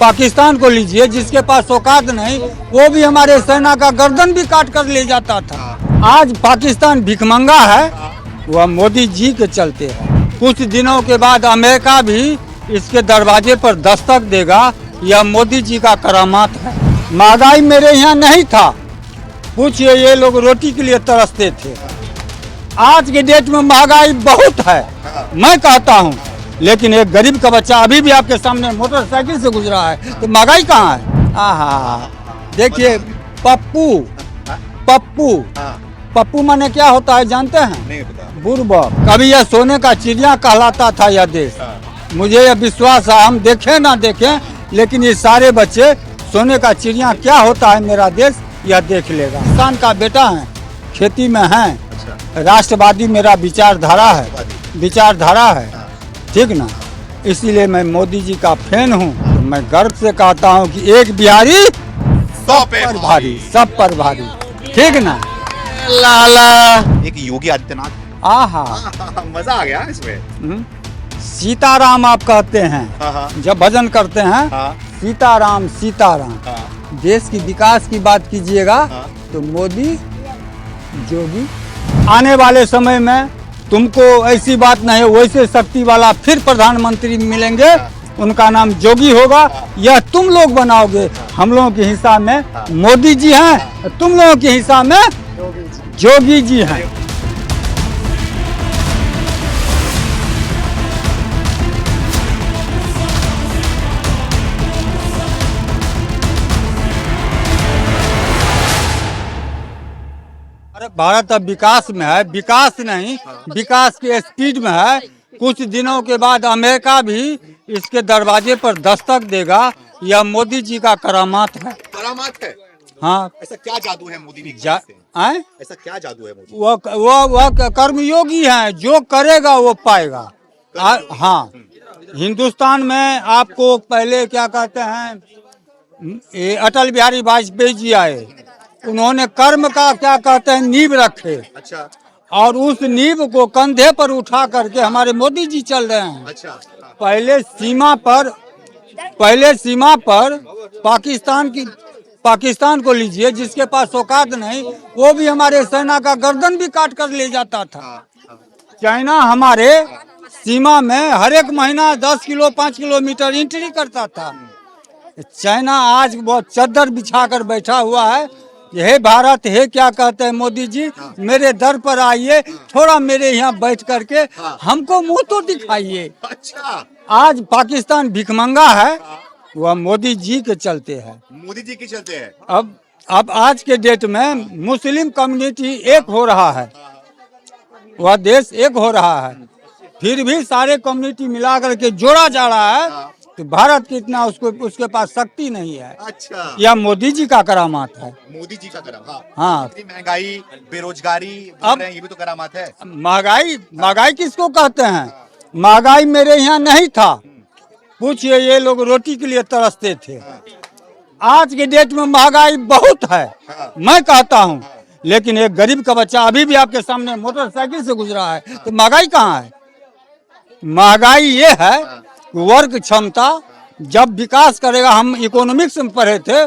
पाकिस्तान को लीजिए, जिसके पास औकात नहीं वो भी हमारे सेना का गर्दन भी काट कर ले जाता था। आज पाकिस्तान भिखमंगा है, वह मोदी जी के चलते है। कुछ दिनों के बाद अमेरिका भी इसके दरवाजे पर दस्तक देगा, यह मोदी जी का करामात है। महंगाई मेरे यहाँ नहीं था, पूछिए ये लोग रोटी के लिए तरसते थे। आज के डेट में महंगाई बहुत है, मैं कहता हूँ, लेकिन एक गरीब का बच्चा अभी भी आपके सामने मोटरसाइकिल से गुजरा है, तो महंगाई कहाँ है? आहा, देखिए पप्पू माने क्या होता है जानते हैं? नहीं पता। बुर्बक। कभी यह सोने का चिड़िया कहलाता था यह देश। मुझे यह विश्वास है, हम देखें ना देखें, लेकिन ये सारे बच्चे सोने का चिड़िया क्या होता है मेरा देश यह देख लेगा। किसान का बेटा है, खेती में है, राष्ट्रवादी मेरा विचारधारा है, ठीक ना। इसीलिए मैं मोदी जी का फैन हूँ। तो मैं गर्व से कहता हूँ कि एक बिहारी सब पर भारी, ठीक ना। लाला एक योगी आदित्यनाथ। आहा, मजा आ गया इसमें। सीताराम आप कहते हैं, जब भजन करते हैं, सीताराम सीताराम। देश की विकास की बात कीजिएगा तो मोदी जोगी। आने वाले समय में तुमको ऐसी बात नहीं, वैसे शक्ति वाला फिर प्रधानमंत्री मिलेंगे, उनका नाम जोगी होगा। यह तुम लोग बनाओगे, हम लोगों के हिसाब में मोदी जी हैं, तुम लोगों के हिसाब में जोगी जी हैं। अरे भारत अब विकास में है, विकास नहीं, विकास के स्पीड में है। कुछ दिनों के बाद अमेरिका भी इसके दरवाजे पर दस्तक देगा, यह मोदी जी का करामात है। करामात है। हाँ, ऐसा क्या जादू है मोदी जी ऐसा क्या जादू है मोदी? वो कर्मयोगी हैं, जो करेगा वो पाएगा। हाँ, हिंदुस्तान में आपको पहले क्या कहते हैं, ये अटल बिहारी वाजपेयी जी आए, उन्होंने कर्म का क्या कहते हैं नींव रखे। अच्छा। और उस नींव को कंधे पर उठा करके हमारे मोदी जी चल रहे हैं। अच्छा। पहले सीमा पर पाकिस्तान को लीजिए, जिसके पास औकात नहीं वो भी हमारे सेना का गर्दन भी काट कर ले जाता था। चाइना हमारे सीमा में हर एक महीना 10 किलो 5 किलोमीटर एंट्री करता था। चाइना आज बहुत चद्दर बिछा कर बैठा हुआ है। हे भारत, हे क्या कहते हैं मोदी जी, मेरे दर पर आइए, थोड़ा मेरे यहाँ बैठ करके हमको मुंह तो दिखाइए। अच्छा। आज पाकिस्तान भिखमंगा है, वह मोदी जी के चलते है। मोदी जी के चलते है। अब आज के डेट में मुस्लिम कम्युनिटी एक हो रहा है, वह देश एक हो रहा है, फिर भी सारे कम्युनिटी मिला करके जोड़ा जा रहा है। तो भारत की इतना उसके पास शक्ति नहीं है। अच्छा। यह मोदी जी का करामात है। मोदी जी का कराम। हाँ, महंगाई, बेरोजगारी, अब ये भी तो करामात है। महंगाई किसको कहते हैं? महंगाई मेरे यहाँ नहीं था, पूछिए ये लोग रोटी के लिए तरसते थे। आज के डेट में महंगाई बहुत है, मैं कहता हूँ, लेकिन एक गरीब का बच्चा अभी भी आपके सामने मोटरसाइकिल से गुजरा है, तो महंगाई कहाँ है? महंगाई ये है, वर्ग क्षमता जब विकास करेगा। हम इकोनॉमिक्स में पढ़े थे,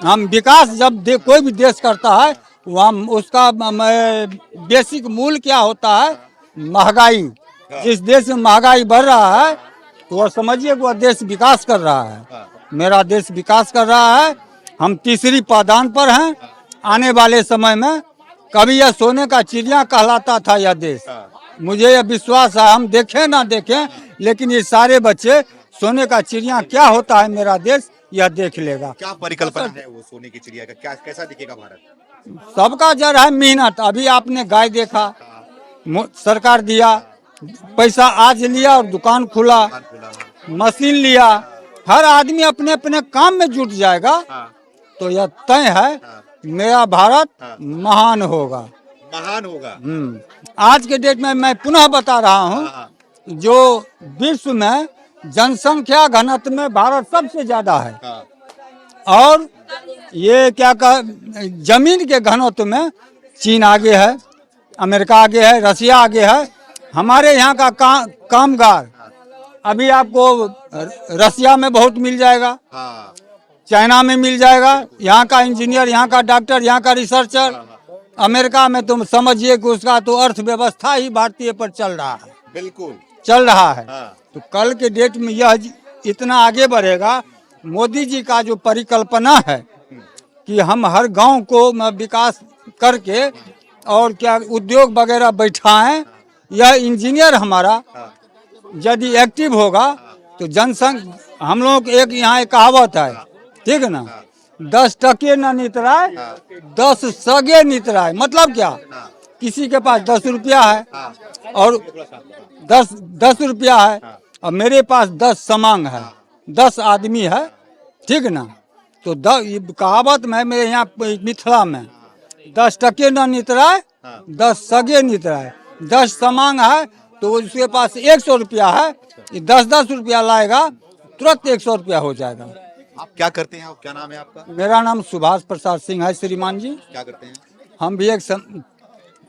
हम विकास जब कोई भी देश करता है वहाँ उसका बेसिक मूल क्या होता है? महंगाई। जिस देश में महंगाई बढ़ रहा है तो वह समझिए वह देश विकास कर रहा है। मेरा देश विकास कर रहा है, हम तीसरी पायदान पर हैं। आने वाले समय में कभी यह सोने का चिड़िया कहलाता था यह देश। मुझे यह विश्वास है, हम देखें ना देखें, लेकिन ये सारे बच्चे सोने का चिड़िया क्या होता है मेरा देश यह देख लेगा। क्या परिकल्पना है वो सोने की चिड़िया का? क्या कैसा दिखेगा भारत? सबका जड़ है मेहनत। अभी आपने गाय देखा, सरकार दिया पैसा, आज लिया और दुकान खुला, मशीन लिया, हर आदमी अपने अपने काम में जुट जाएगा तो यह तय है मेरा भारत महान होगा। आज के डेट में मैं पुनः बता रहा हूँ, जो विश्व में जनसंख्या घनत्व में भारत सबसे ज्यादा है, और ये क्या जमीन के घनत्व में चीन आगे है, अमेरिका आगे है, रसिया आगे है। हमारे यहाँ का कामगार अभी आपको रसिया में बहुत मिल जाएगा, हाँ चाइना में मिल जाएगा। यहाँ का इंजीनियर, यहाँ का डॉक्टर, यहाँ का रिसर्चर। अमेरिका में तुम समझिए कि उसका तो अर्थव्यवस्था ही भारतीय पर चल रहा है, बिल्कुल। चल रहा है। हाँ तो कल के डेट में यह इतना आगे बढ़ेगा। मोदी जी का जो परिकल्पना है कि हम हर गांव को विकास करके और क्या उद्योग वगैरह बैठाएं, यह इंजीनियर हमारा यदि एक्टिव होगा तो जनसंख्या, हम लोग एक यहाँ एक कहावत है, ठीक है ना, 10 टके न नितराय 10 सगे नितराय। मतलब क्या, किसी के पास 10 रुपया है और 10 रुपया है और मेरे पास 10 समांग है, 10 आदमी है, ठीक ना। तो ये कहावत में मेरे यहाँ मिथिला में 10 टके न नितराय 10 सगे नितराय। 10 समांग है तो उसके पास 100 रुपया है, ये 10-10 रुपया लाएगा, तुरंत 100 रुपया हो जाएगा। आप क्या करते हैं, क्या नाम है आपका? मेरा नाम सुभाष प्रसाद सिंह है श्रीमान जी। क्या करते हैं? हम भी एक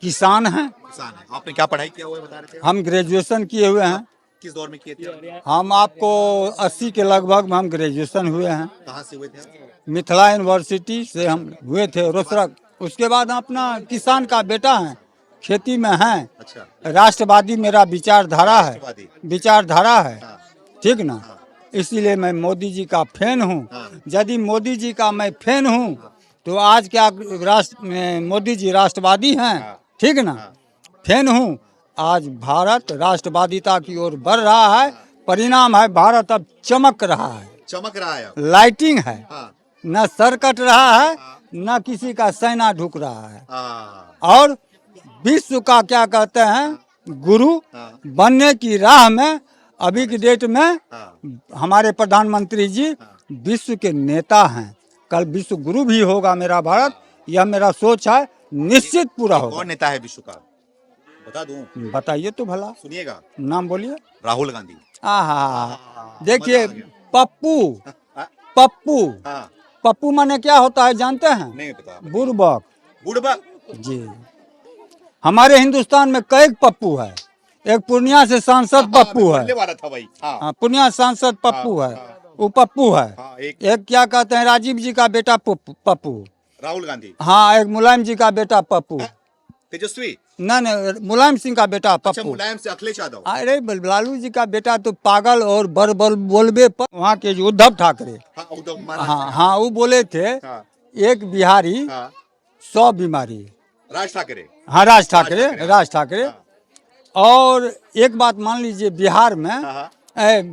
किसान हैं। किसान है। आपने क्या पढ़ाई किया हुआ है बता रहे थे? हम ग्रेजुएशन किए हुए हैं। किस दौर में किए थे? हम आपको 80 के लगभग में हम ग्रेजुएशन हुए हैं। कहाँ से हुए थे आप? मिथिला यूनिवर्सिटी से हम हुए थे, रोसड़क। उसके बाद हम अपना किसान का बेटा हैं, खेती में हैं। अच्छा। राष्ट्रवादी मेरा विचारधारा है, राष्ट्रवादी। विचारधारा है, हाँ। ठीक ना। इसीलिए मैं मोदी जी का फैन हूँ। यदि मोदी जी का मैं फैन हूँ तो आज क्या मोदी जी राष्ट्रवादी हैं, ठीक ना, फैन हूँ। आज भारत राष्ट्रवादिता की ओर बढ़ रहा है। परिणाम है भारत अब चमक रहा है, चमक रहा है अब। लाइटिंग है, हाँ। न सर कट रहा है, न किसी का सेना ढुक रहा है। हाँ। और विश्व का क्या कहते हैं, गुरु बनने की राह में अभी की डेट में हमारे प्रधानमंत्री जी विश्व के नेता हैं। कल विश्व गुरु भी होगा मेरा भारत, यह मेरा सोच है, निश्चित पूरा होगा। कौन नेता है विश्व का, बता दूं? बताइए तो भला, सुनिएगा, नाम बोलिए। राहुल गांधी। आहा, देखिए पप्पू, हाँ। पप्पू, हाँ। पप्पू माने क्या होता है जानते हैं? नहीं पता। बुड़बक बुड़बक जी। हमारे हिंदुस्तान में कई पप्पू है। एक पूर्णिया से सांसद पप्पू है, बोलने वाला था भाई। हाँ। पूर्णिया सांसद पप्पू है, वो पप्पू है। हाँ, एक क्या कहते हैं, राजीव जी का बेटा पप्पू। राहुल गांधी। हाँ, एक मुलायम जी का बेटा पप्पू। तेजस्वी। नहीं, मुलायम सिंह का बेटा अच्छा, पप्पू। मुलायम से अखिलेश यादव। अरे लालू जी का बेटा तो पागल और बल बोलबे पर वहाँ के जो उद्धव ठाकरे। हाँ, उद्धव महाराज। हाँ हाँ, वो बोले थे हाँ। एक बिहारी हाँ। 100 बीमारी। राज ठाकरे। हाँ, राज ठाकरे। और एक बात मान लीजिए, बिहार में,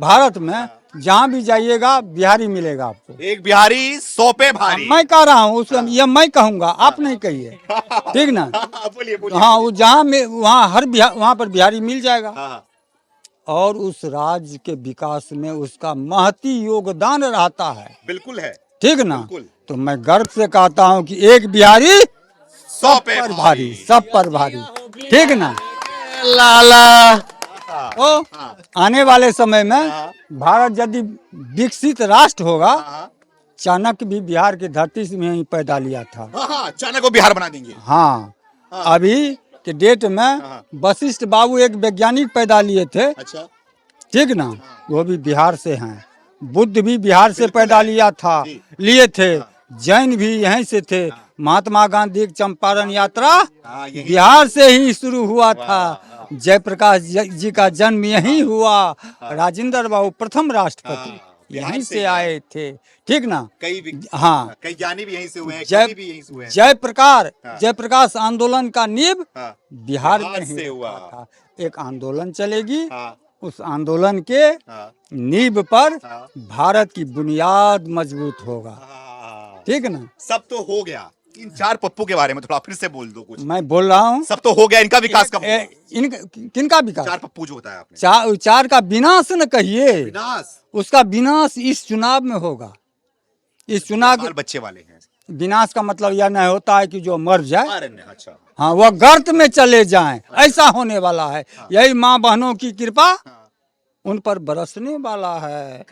भारत में जहाँ भी जाइएगा बिहारी मिलेगा आपको। एक बिहारी 100 पे भारी। मैं कह रहा हूँ उसका, ये मैं कहूँगा, आप नहीं कहिए, ठीक ना। बोलिए बोलिए। हाँ, वो जहाँ में वहाँ वहाँ पर बिहारी मिल जाएगा। हाँ। और उस राज्य के विकास में उसका महती योगदान रहता है। बिल्कुल है, ठीक ना। बिल्कुल। तो मैं गर्व से कहता हूँ कि एक बिहारी 100 पे भारी, सब पर भारी, ठीक ना। लाला। तो आने वाले समय में भारत यदि विकसित राष्ट्र होगा, चाणक्य भी बिहार की धरती से ही पैदा लिया था। हाँ, चाणक्य को बिहार बना देंगे। हाँ, अभी के डेट में वशिष्ठ बाबू एक वैज्ञानिक पैदा लिए थे। अच्छा। ठीक ना, वो भी बिहार से हैं। बुद्ध भी बिहार से पैदा लिए थे। जैन भी यहीं से थे। महात्मा गांधी की चंपारण यात्रा बिहार से ही शुरू हुआ था। जयप्रकाश जी का जन्म यहीं हुआ। राजेंद्र बाबू प्रथम राष्ट्रपति यहीं से आए थे। ठीक ना। हाँ, कई ज्ञानी भी यहीं से हुए हैं, कवि भी यहीं से हुए हैं। जयप्रकाश आंदोलन का नींव बिहार में ही हुआ था। एक आंदोलन चलेगी, उस आंदोलन के नींव पर भारत की बुनियाद मजबूत होगा। ठीक ना। सब तो हो गया, इन 4 पप्पू के बारे में थोड़ा फिर से बोल दो कुछ। मैं बोल रहा हूँ, सब तो हो गया, इनका विकास कब होगा? किनका विकास? 4 पप्पू जो बताया आपने। 4 का विनाश न कहिए, विनाश। उसका विनाश इस चुनाव में होगा। इस चुनाव बच्चे वाले हैं। विनाश का मतलब यह नहीं होता है कि जो मर जाए, अच्छा, हाँ, वह गर्त में चले जाएं, ऐसा होने वाला है। यही माँ बहनों की कृपा उन पर बरसने वाला है।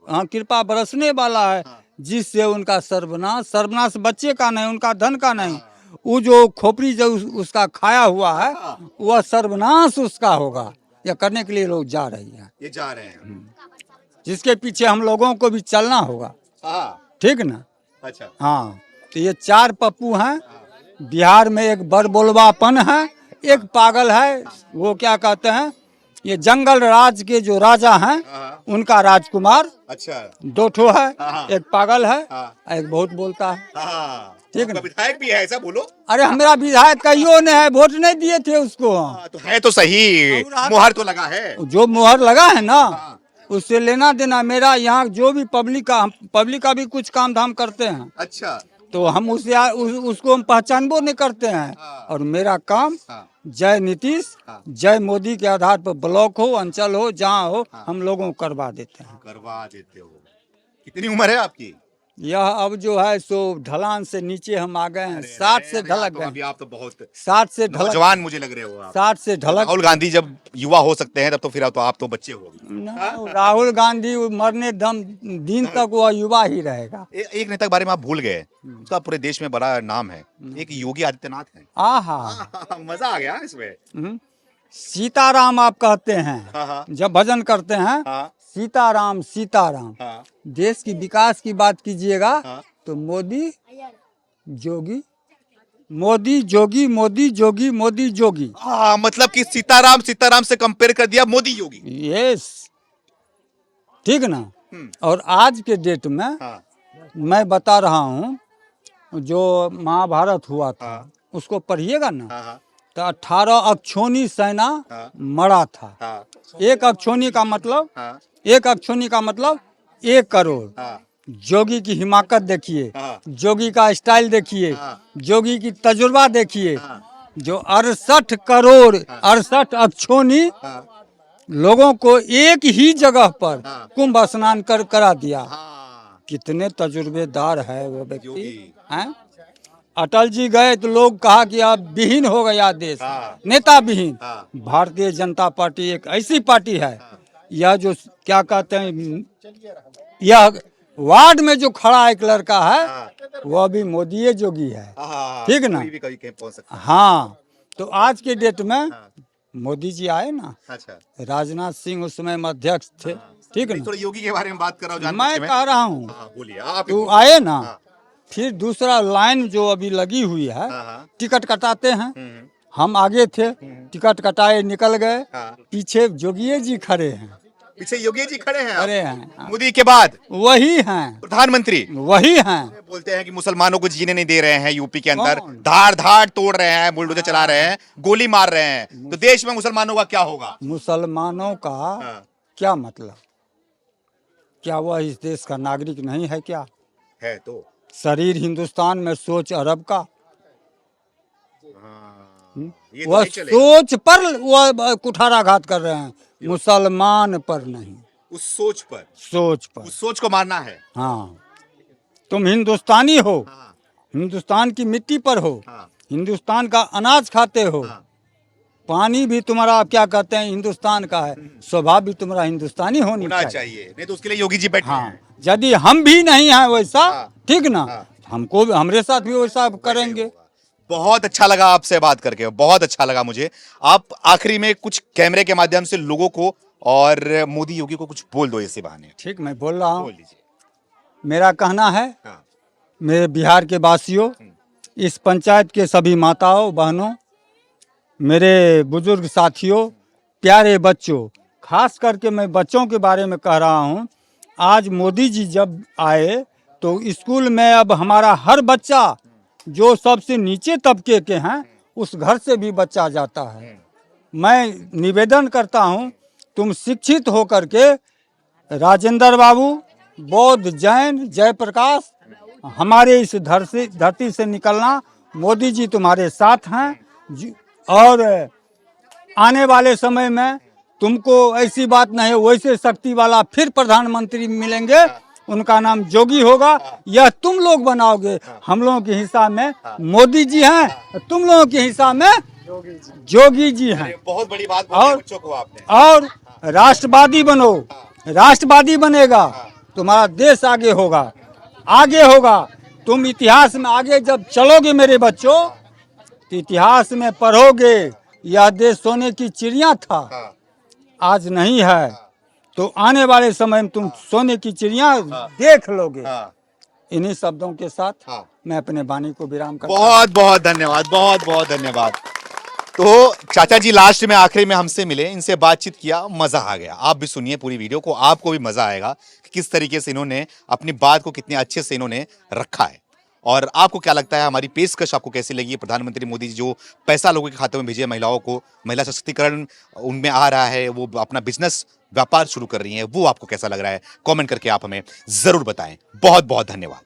हाँ, कृपा बरसने वाला है, जिससे उनका सर्वनाश बच्चे का नहीं, उनका धन का नहीं। वो जो खोपड़ी जो उसका खाया हुआ है, वह सर्वनाश उसका होगा। या करने के लिए लोग जा रही हैं, ये जा रहे हैं। जिसके पीछे हम लोगों को भी चलना होगा, हाँ, ठीक ना। अच्छा। हाँ, तो ये 4 पप्पू हैं बिहार में। एक बड़बोलवापन है, एक पागल है, वो क्या कहते हैं, ये जंगल राज के जो राजा हैं हाँ, उनका राजकुमार। अच्छा। 2 ठो है, हाँ। एक पागल है, हाँ, एक बहुत बोलता है। हाँ, ठीक आपका है। विधायक भी है, ऐसा बोलो। अरे हमारा विधायक कहियो ने है, वोट नहीं दिए थे उसको। हाँ, तो है तो सही, मुहर तो लगा है। जो मुहर लगा है ना, हाँ, उससे लेना देना। मेरा यहाँ जो भी पब्लिक का भी कुछ काम धाम करते हैं, अच्छा। तो हम उसको हम पहचानबो नहीं करते हैं। हाँ। और मेरा काम हाँ, जय नीतीश, हाँ। जय मोदी के आधार पर ब्लॉक हो, अंचल हो, जहाँ हो, हम लोगों को करवा देते हैं। करवा देते हो। कितनी उम्र है आपकी? यह अब जो है सो ढलान से नीचे हम आ गए हैं, 60 से अरे, ढलक तो गए। अभी आप तो बहुत 60 से ढलक, नौजवान मुझे लग रहे हो आप। 60 से ढलक। राहुल गांधी जब युवा हो सकते हैं तब तो फिर तो आप तो बच्चे हो अभी। न, राहुल गांधी मरने दम दिन तक वह युवा ही रहेगा। एक नेता के बारे में आप भूल गए, उसका पूरे देश में बड़ा नाम है, एक योगी आदित्यनाथ है। आहा, मजा आ गया इसमें। सीताराम आप कहते हैं, हाँ, हाँ, जब भजन करते हैं, हाँ, सीताराम सीताराम। हाँ, देश की विकास की बात कीजिएगा हाँ। तो मोदी जोगी, मोदी जोगी, मोदी जोगी, मोदी जोगी। हाँ, मतलब कि सीताराम सीताराम से कंपेयर कर दिया मोदी योगी। यस, ठीक ना। और आज के डेट में हाँ, मैं बता रहा हूँ, जो महाभारत हुआ था हाँ, उसको पढ़िएगा ना, हाँ, हाँ, तो 18 अक्षोणी सेना हाँ। मरा था। हाँ, एक अक्षोणी का मतलब, हाँ, 1 करोड़। हाँ, जोगी की हिमाकत देखिए, हाँ। जोगी का स्टाइल देखिए, हाँ। जोगी की तजुर्बा देखिए। हाँ। जो 68 करोड़ 68 अक्षोणी हाँ, लोगों को एक ही जगह पर हाँ। कुंभ स्नान करा दिया। हाँ, कितने तजुर्बेदार है वो व्यक्ति योगी। हैं। अटल जी गए तो लोग कहा कि अब विहीन हो गया देश, हाँ। नेता विहीन। हाँ। भारतीय जनता पार्टी एक ऐसी पार्टी है, यह जो क्या कहते हैं, यह वार्ड में जो खड़ा एक लड़का है, हाँ। वह भी मोदी जोगी है। हाँ, ठीक ना? कोई भी कहीं पहुंच सकता है। हाँ, तो आज के डेट में हाँ। मोदी जी आए ना, अच्छा, राजनाथ सिंह उस समय में अध्यक्ष थे, ठीक नहीं, ना। थोड़ा योगी के बारे में बात कर रहा हूँ जान मैं बूझ के कह रहा हूँ, हाँ, बोलिए आप ही तू बोलिए। आए ना, हाँ। फिर दूसरा लाइन जो अभी लगी हुई है, हाँ, हाँ। टिकट कटाते हैं। हम्म, हम आगे थे, टिकट कटाए निकल गए, हाँ। पीछे जोगिए जी खड़े हैं। पीछे योगी जी खड़े हैं आप? खड़े हैं, मोदी के बाद वही हैं, प्रधानमंत्री वही हैं। बोलते हैं कि मुसलमानों को जीने नहीं दे रहे हैं यूपी के अंदर, कौन? धार धार तोड़ रहे हैं, बुलडोजर चला रहे हैं, गोली मार रहे हैं, तो देश में मुसलमानों का क्या होगा? मुसलमानों का हाँ, क्या मतलब? क्या वह इस देश का नागरिक नहीं है क्या? है तो। शरीर हिंदुस्तान में, सोच अरब का। हाँ, ये तो वह नहीं चलेगा। सोच पर वह कुठाराघात कर रहे हैं, मुसलमान पर नहीं, उस सोच पर, सोच पर। उस सोच को मारना है। हाँ, तुम हिंदुस्तानी हो, हाँ, हिंदुस्तान की मिट्टी पर हो, हाँ, हिंदुस्तान का अनाज खाते हो, हाँ। पानी भी तुम्हारा क्या कहते हैं हिंदुस्तान का है, स्वभाव भी तुम्हारा हिंदुस्तानी होनी होना चाहिए। चाहिए, नहीं तो उसके लिए योगी जी बैठे हाँ, हैं। यदि हम भी नहीं हैं वैसा, हाँ। ठीक ना, हाँ। हमको भी, हमारे साथ भी वैसा करेंगे। बहुत अच्छा लगा आपसे बात करके, बहुत अच्छा लगा मुझे। आप आखिरी में कुछ कैमरे के माध्यम से लोगों को और मोदी योगी को कुछ बोल दो इसी बहाने। ठीक, मैं बोल रहा बोल हूँ। लीजिए। मेरा कहना है, हाँ, मेरे बिहार के वासियों, इस पंचायत के सभी माताओं बहनों, मेरे बुजुर्ग साथियों, प्यारे बच्चों, खास करके मैं बच्चों के बारे में कह रहा हूँ। आज मोदी जी जब आए तो स्कूल में अब हमारा हर बच्चा जो सबसे नीचे तबके के हैं, उस घर से भी बच्चा जाता है। मैं निवेदन करता हूँ, तुम शिक्षित होकर के राजेंद्र बाबू, बौद्ध, जैन, जयप्रकाश, हमारे इस धरती से निकलना। मोदी जी तुम्हारे साथ हैं और आने वाले समय में तुमको ऐसी बात नहीं, वैसे शक्ति वाला फिर प्रधानमंत्री मिलेंगे, उनका नाम जोगी होगा। यह तुम लोग बनाओगे, हम लोगों के हिस्सा में मोदी जी हैं, तुम लोगों के हिस्सा में जोगी जी हैं। बहुत बड़ी बात बोली और बच्चों को आपने। और राष्ट्रवादी बनो, राष्ट्रवादी बनेगा, तुम्हारा देश आगे होगा, आगे होगा। तुम इतिहास में आगे जब चलोगे मेरे बच्चों, तो इतिहास में पढ़ोगे, यह देश सोने की चिड़िया था, आज नहीं है तो आने वाले समय में तुम सोने की चिड़िया देख लोगे। हाँ, इन्हीं शब्दों के साथ हाँ। मैं अपने वाणी को विराम करता हूं। बहुत बहुत धन्यवाद, बहुत बहुत धन्यवाद। तो चाचा जी लास्ट में आखिरी में हमसे मिले, इनसे बातचीत किया, मजा आ गया। आप भी सुनिए पूरी वीडियो को, आपको भी मजा आएगा कि किस तरीके से इन्होंने अपनी बात को कितने अच्छे से इन्होंने रखा है। और आपको क्या लगता है, हमारी पेशकश आपको कैसी लगी? प्रधानमंत्री मोदी जी जो पैसा लोगों के खातों में भेजे, महिलाओं को, महिला सशक्तिकरण उनमें आ रहा है, वो अपना बिजनेस व्यापार शुरू कर रही हैं, वो आपको कैसा लग रहा है? कमेंट करके आप हमें जरूर बताएं। बहुत बहुत धन्यवाद।